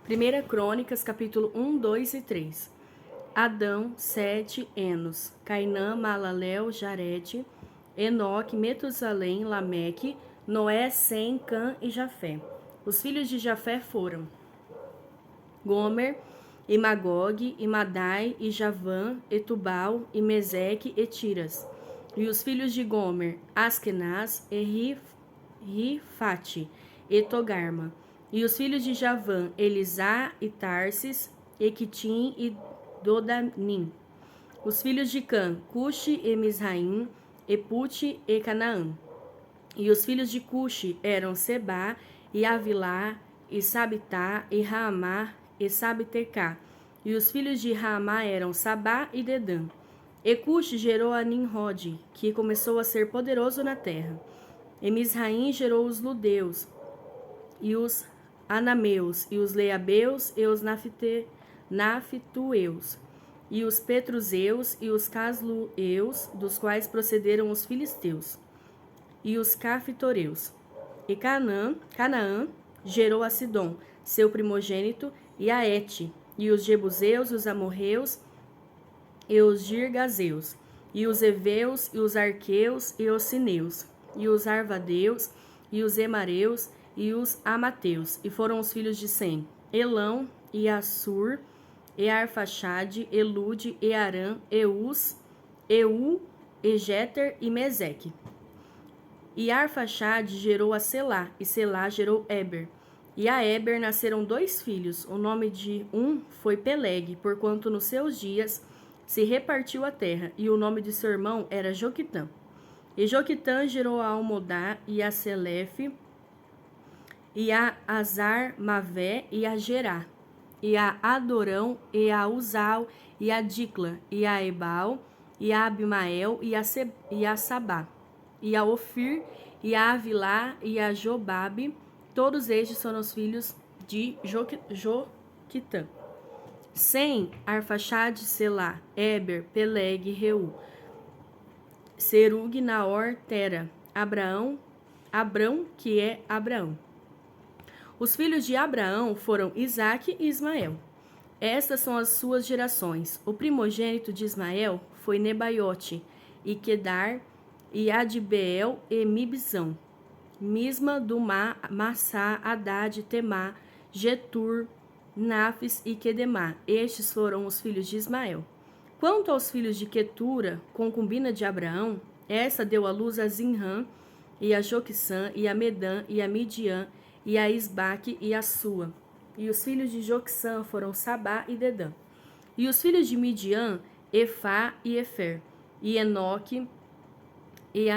1 Crônicas, capítulo 1, 2 e 3. Adão, Sete, Enos, Cainã, Malalel, Jarede, Enoque, Metusalém, Lameque, Noé, Sem, Cã e Jafé. Os filhos de Jafé foram Gomer, e Magog, e Madai, e Javã, e Tubal, e Meseque, e Tiras. E os filhos de Gomer, Askenaz, e Rifate, e Togarma. E os filhos de Javã, Elisá, e Tarsis, e Quitim, e Dodanim. Os filhos de Cã, Cuxi, e Misraim, e Pute, e Canaã. E os filhos de Cuxi eram Sebá, e Avilá, e Sabitá, e Raamá, e Sabtecá. E os filhos de Raamá eram Sabá e Dedã. E Cuxi gerou a Nimrod, que começou a ser poderoso na terra. E Misraim gerou os Ludeus, e os Anameus, e os Leabeus, e os Naftueus, e os Petruzeus, e os Caslueus, dos quais procederam os filisteus, e os Caftoreus. E Canaã gerou a Sidom, seu primogênito, e a Et, e os Jebuseus, e os Amorreus, e os Girgazeus, e os Eveus, e os Arqueus, e os Sineus, e os Arvadeus, e os Emareus, e os Amateus. E foram os filhos de Sem: Elão, e Assur, e Arfaxade, Elude, e Arã, Eus, Eu, e Jeter, e Meseque. E Arfaxade gerou a Selá, e Selá gerou Eber. E a Eber nasceram 2 filhos. O nome de um foi Peleg, porquanto nos seus dias se repartiu a terra, e o nome de seu irmão era Joquitã. E Joquitã gerou a Almodá, e a Selefe, e a Azar-Mavé, e a Gerá, e a Adorão, e a Uzal, e a Dicla, e a Ebal, e a Abimael, e a Sabá, e a Ofir, e a Avilá, e a Jobabe. Todos estes foram os filhos de Joquitã. Sem, Arfaxade, Selá, Eber, Peleg, Reu, Serug, Naor, Tera, Abrão, que é Abraão. Os filhos de Abraão foram Isaque e Ismael. Estas são as suas gerações. O primogênito de Ismael foi Nebaiote, e Quedar, e Adbeel, e Mibzão, Misma, Dumá, Massá, Haddad, Temá, Getur, Nafis e Quedemá. Estes foram os filhos de Ismael. Quanto aos filhos de Quetura, concubina de Abraão, essa deu à luz a Zinrã, e a Joquissã, e a Medã, e a Midian, e a Isbaque, e a Sua. E os filhos de Joquissã foram Sabá e Dedã. E os filhos de Midian, Efá e Efer, e Enoque, e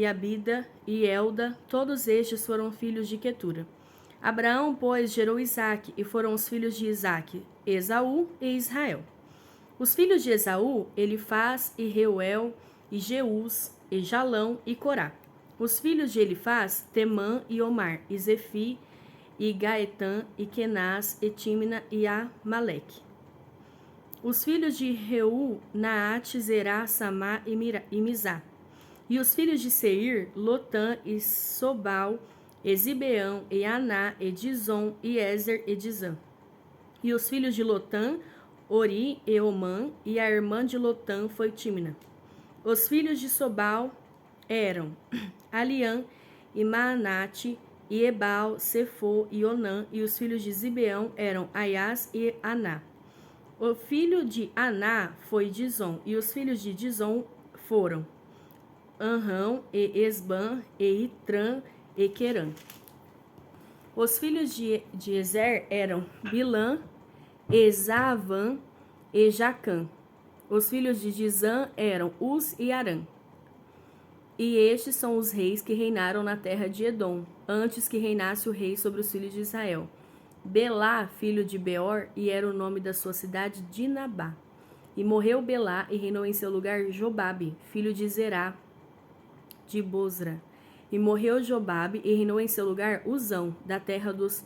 Abida, e Elda. Todos estes foram filhos de Quetura. Abraão, pois, gerou Isaque, e foram os filhos de Isaque, Esaú e Israel. Os filhos de Esaú, Elifaz, e Reuel, e Jeús, e Jalão, e Corá. Os filhos de Elifaz, Temã e Omar, e Zefi, e Gaetã, e Kenaz, e Tímina, e Amaleque. Os filhos de Reu, Naate, Zerá, Samá e Mizá. E os filhos de Seir, Lotã, e Sobal, e Zibeão, e Aná, e Dizon, e Ezer, e Dizã. E os filhos de Lotã, Ori e Omã, e a irmã de Lotã foi Tímina. Os filhos de Sobal eram Aliã, e Maanate, e Ebal, Sefô e Onã. E os filhos de Zibeão eram Aias e Aná. O filho de Aná foi Dizon, e os filhos de Dizon foram Anrão, e Esbã, e Itrã, e Querã. Os filhos de Ezer eram Bilã, Ezavã e Jacã. Os filhos de Dizã eram Uz e Arã. E estes são os reis que reinaram na terra de Edom, antes que reinasse o rei sobre os filhos de Israel. Belá, filho de Beor, e era o nome da sua cidade Dinabá. E morreu Belá, e reinou em seu lugar Jobabe, filho de Zerá, de Bozra. E morreu Jobabe, e reinou em seu lugar Uzão, da terra dos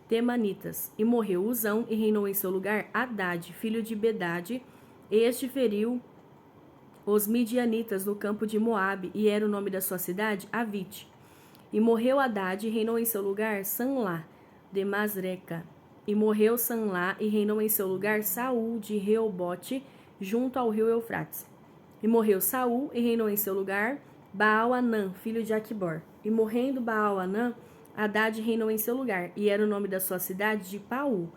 Temanitas. E morreu Uzão, e reinou em seu lugar Haddad, filho de Bedade. Este feriu os midianitas no campo de Moabe, e era o nome da sua cidade Avite. E morreu Haddad, e reinou em seu lugar Sanlá, de Masreca. E morreu Sanlá, e reinou em seu lugar Saul de Reobote, junto ao rio Eufrates. E morreu Saul, e reinou em seu lugar Baal-Anã, filho de Aquibor. E morrendo Baal-Anã, Hadade reinou em seu lugar, e era o nome da sua cidade de Paú.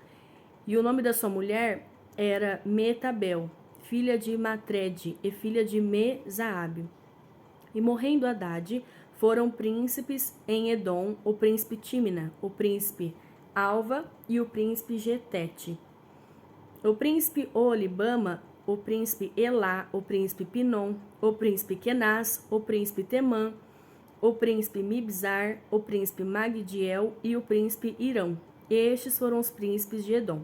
E o nome da sua mulher era Metabel, filha de Matred, e filha de Mezaabe. E morrendo Hadade, foram príncipes em Edom, o príncipe Tímina, o príncipe Alva e o príncipe Getete. O príncipe Olibama, o príncipe Elá, o príncipe Pinom, o príncipe Kenaz, o príncipe Temã, o príncipe Mibzar, o príncipe Magdiel e o príncipe Irão. Estes foram os príncipes de Edom.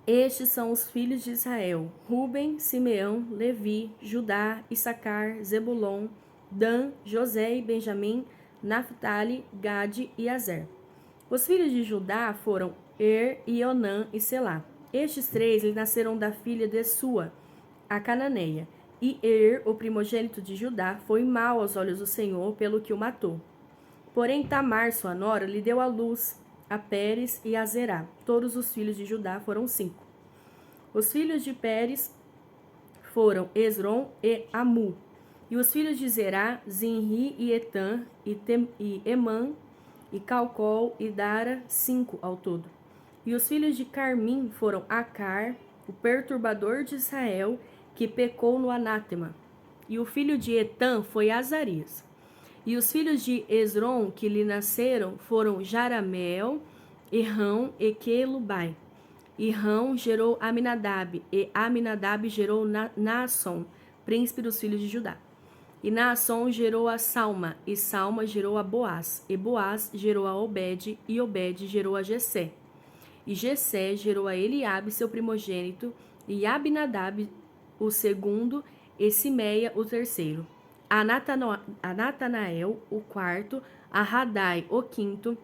Estes são os filhos de Israel: Ruben, Simeão, Levi, Judá, Issacar, Zebulon, Dan, José e Benjamim, Naphtali, Gade e Azer. Os filhos de Judá foram Onã e Selá. Estes três lhe nasceram da filha de Sua, a cananeia. E o primogênito de Judá, foi mau aos olhos do Senhor, pelo que o matou. Porém Tamar, sua nora, lhe deu à luz a Pérez e a Zerá. Todos os filhos de Judá foram 5. Os filhos de Pérez foram Esrom e Amu. E os filhos de Zerá, Zinri e Etã, e Emã, e Calcol e Dara, 5 ao todo. E os filhos de Carmim foram Acar, o perturbador de Israel, que pecou no anátema. E o filho de Etã foi Azarias. E os filhos de Esrom, que lhe nasceram, foram Jarameel, Errão e Quelubai. E Rão gerou Aminadab, e Aminadab gerou Naasson, príncipe dos filhos de Judá. E Naasson gerou a Salma, e Salma gerou a Boaz, e Boaz gerou a Obed, e Obed gerou a Jessé. E Jessé gerou a Eliabe, seu primogênito, e Abinadab, o segundo, e Simeia, o terceiro. A Natanael, o quarto, a Radai, o quinto,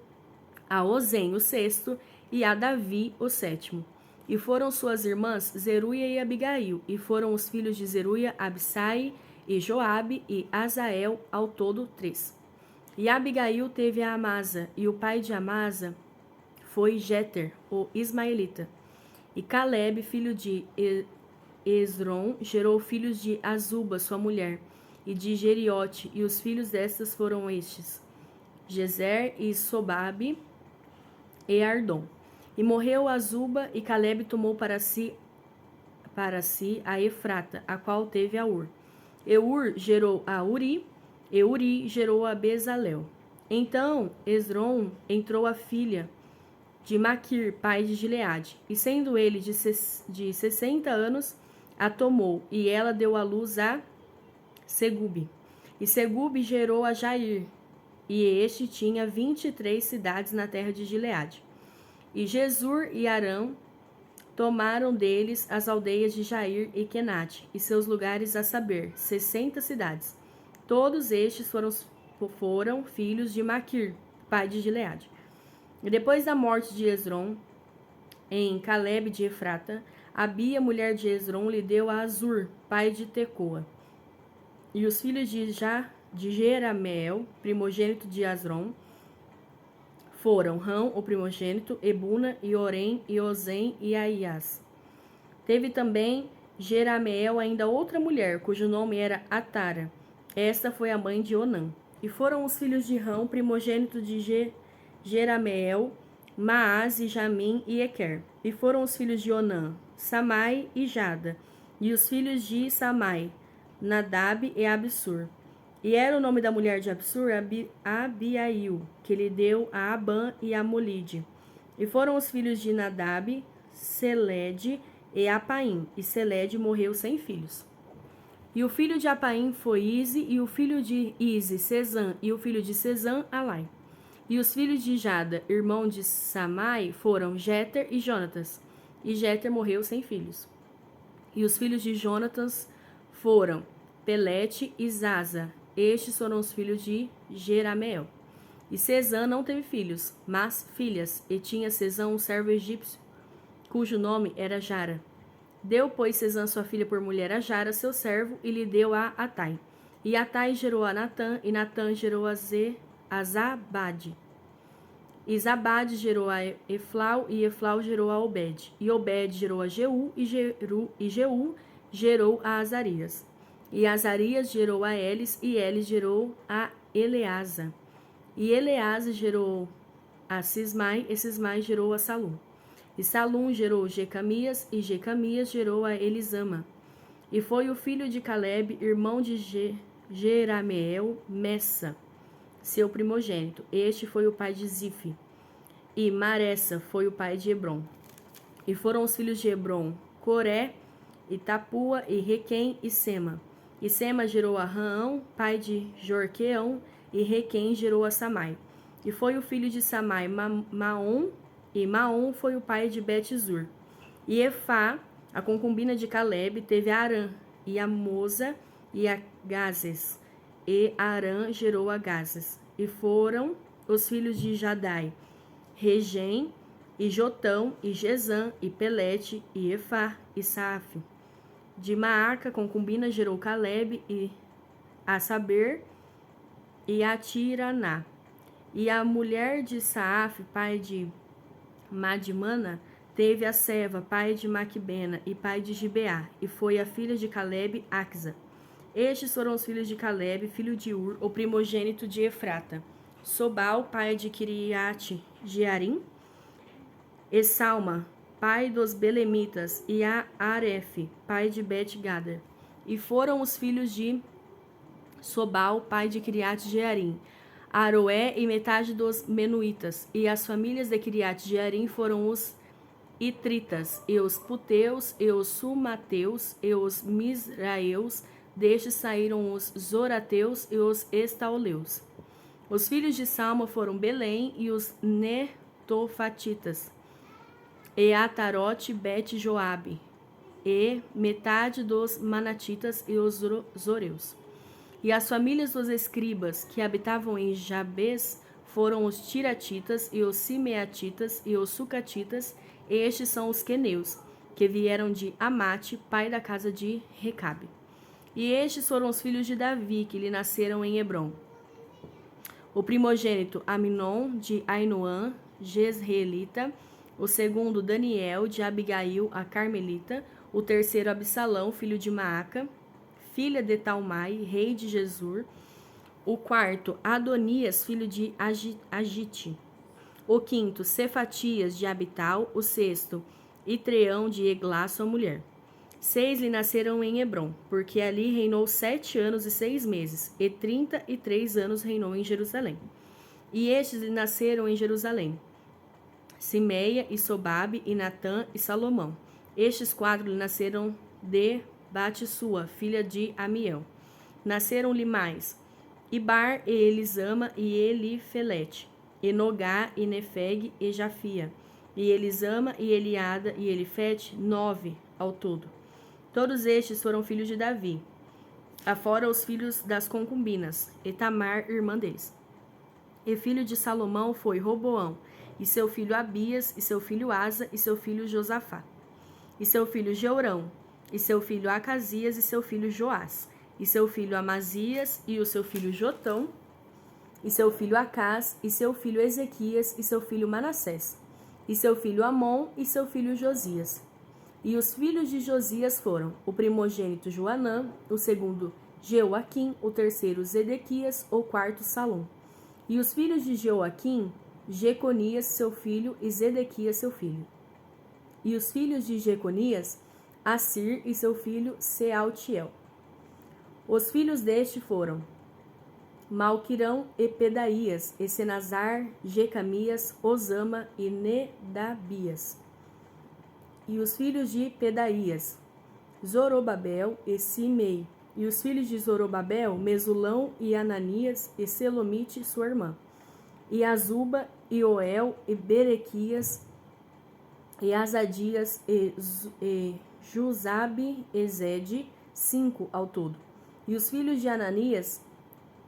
a Ozem, o sexto, e a Davi, o sétimo. E foram suas irmãs Zeruia e Abigail, e foram os filhos de Zeruia, Abissai, e Joabe, e Azael, ao todo 3. E Abigail teve a Amasa, e o pai de Amasa foi Jeter, o ismaelita. E Caleb, filho de Esrom, gerou filhos de Azuba, sua mulher, e de Jeriote, e os filhos destas foram estes: Jezer e Sobabe e Ardom. E morreu Azuba, e Caleb tomou para si a Efrata, a qual teve a Ur. Eur gerou a Uri, e Uri gerou a Bezalel. Então Esrom entrou a filha de Maquir, pai de Gileade, e sendo ele de 60 anos, a tomou, e ela deu à luz a Segube. E Segube gerou a Jair, e este tinha 23 cidades na terra de Gileade. E Jesur e Arã tomaram deles as aldeias de Jair e Kenate, e seus lugares, a saber, 60 cidades. Todos estes foram filhos de Maquir, pai de Gileade. E depois da morte de Esrom, em Caleb de Efrata, Abia, mulher de Esrom, lhe deu a Azur, pai de Tecoa. E os filhos de Jerameel, primogênito de Asrom, foram Rão, o primogênito, Ebuna, e Orem, e Ozem, e Aias. Teve também Jerameel ainda outra mulher, cujo nome era Atara. Esta foi a mãe de Onã. E foram os filhos de Rão, primogênito de Jerameel, Maás, e Jamim, e Equer. E foram os filhos de Onã, Samai e Jada. E os filhos de Samai, Nadab e Absur. E era o nome da mulher de Absur, Abiail, que lhe deu a Abã e a Molide. E foram os filhos de Nadab, Selede e Apaim. E Selede morreu sem filhos. E o filho de Apaim foi Ize, e o filho de Ize, Sezã, e o filho de Sezã, Alai. E os filhos de Jada, irmão de Samai, foram Jeter e Jonatas. E Jeter morreu sem filhos. E os filhos de Jonatas foram Pelete e Zaza. Estes foram os filhos de Jerameel. E Sezã não teve filhos, mas filhas, e tinha Sezã um servo egípcio, cujo nome era Jara. Deu, pois, Sezã sua filha por mulher a Jara, seu servo, e lhe deu a Atai. E Atai gerou a Natã, e Natã gerou a Zabade. E Zabade gerou a Eflau, e Eflau gerou a Obed. E Obed gerou a Jeú, e Jeú gerou a Azarias. E Azarias gerou a Elis, e Elis gerou a Eleasa. E Eleasa gerou a Sismai, e Sismai gerou a Salum. E Salum gerou Jecamias, e Jecamias gerou a Elisama. E foi o filho de Caleb, irmão de Jerameel, Messa, seu primogênito. Este foi o pai de Zife. E Maressa foi o pai de Hebron. E foram os filhos de Hebron, Coré, e Tapua, e Requem, e Sema. E Sema gerou a Raão, pai de Jorqueão, e Requem gerou a Samai. E foi o filho de Samai, Maom, e Maom foi o pai de Bet-Zur. E Efá, a concubina de Caleb, teve a Arã, e a Moza, e a Gazes. E Arã gerou a Gazes. E foram os filhos de Jadai, Regem, e Jotão, e Gesam, e Pelete, e Efá, e Saaf. De Maaca, concubina, gerou Caleb, e a Saber, e a Tiraná. E a mulher de Saaf, pai de Madmana, teve a Seva, pai de Maquibena, e pai de Gibeá, e foi a filha de Caleb, Axa. Estes foram os filhos de Caleb, filho de Ur, o primogênito de Efrata. Sobal, pai de Kiriate Jearim, e Salma, pai dos Belemitas, e a Aref, pai de Bet-Gader. E foram os filhos de Sobal, pai de Kiriate Jearim, Aroé e metade dos Menuítas. E as famílias de Kiriate Jearim foram os Itritas, e os Puteus, e os Sumateus, e os Misraeus. Destes saíram os Zorateus e os Estauleus. Os filhos de Salma foram Belém e os Netofatitas, e Atarote, Bet-Joabe, e metade dos Manatitas e os Zoreus. E as famílias dos escribas que habitavam em Jabes foram os Tiratitas, e os Simeatitas, e os Sucatitas. Estes são os queneus, que vieram de Amate, pai da casa de Recabe. E estes foram os filhos de Davi, que lhe nasceram em Hebrom. O primogênito Aminon, de Ainoã, Jezreelita. O segundo Daniel, de Abigail, a Carmelita. O terceiro Absalão, filho de Maaca, filha de Talmai, rei de Jesur. O quarto Adonias, filho de Agite. O quinto Cefatias, de Abital. O sexto Itreão, de Eglá, sua mulher. 6 lhe nasceram em Hebrom, porque ali reinou 7 anos e 6 meses, e 33 anos reinou em Jerusalém. E estes lhe nasceram em Jerusalém: Simeia, e Sobabe, e Natã, e Salomão. Estes 4 lhe nasceram de Batissua, filha de Amiel. Nasceram-lhe mais Ibar, e Elisama, e Elifelete, e Nogá, e Nefeg, e Jafia, e Elisama, e Eliada, e Elifete, 9 ao todo. Todos estes foram filhos de Davi, afora os filhos das concubinas, e Tamar, irmã deles. E filho de Salomão foi Roboão, e seu filho Abias, e seu filho Asa, e seu filho Josafá, e seu filho Jeorão, e seu filho Acasias, e seu filho Joás, e seu filho Amazias, e o seu filho Jotão, e seu filho Acás, e seu filho Ezequias, e seu filho Manassés, e seu filho Amon, e seu filho Josias. E os filhos de Josias foram o primogênito Joanã, o segundo Jeoaquim, o terceiro Zedequias, o quarto Salom. E os filhos de Jeoaquim, Jeconias, seu filho, e Zedequias, seu filho. E os filhos de Jeconias, Assir, e seu filho Sealtiel. Os filhos deste foram Malquirão e Pedaías, e Senazar, Jecamias, Osama e Nedabias. E os filhos de Pedaías, Zorobabel e Simei. E os filhos de Zorobabel, Mesulão e Ananias, e Selomite, sua irmã. E Azuba, e Oel, e Berequias, e Azadias, e Juzabe, e Zede, 5 ao todo. E os filhos de Ananias,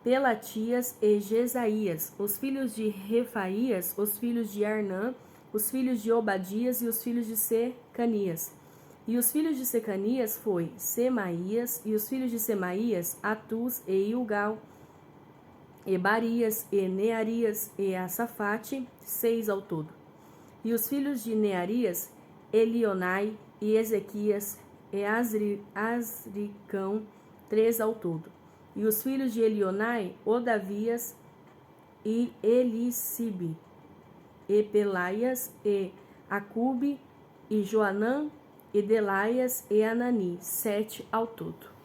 Pelatias e Jesaías. Os filhos de Refaías, os filhos de Arnã, os filhos de Obadias e os filhos de Secanias. E os filhos de Secanias foi Semaías, e os filhos de Semaías, Atus e Ilgal. Ebarias, e Nearias, e Asafate, 6 ao todo. E os filhos de Nearias, Elionai, e Ezequias, e Asricão, 3 ao todo. E os filhos de Elionai, Odavias, e Elisibe, e Pelaias, e Acube, e Joanã, e Delaias, e Anani, 7 ao todo.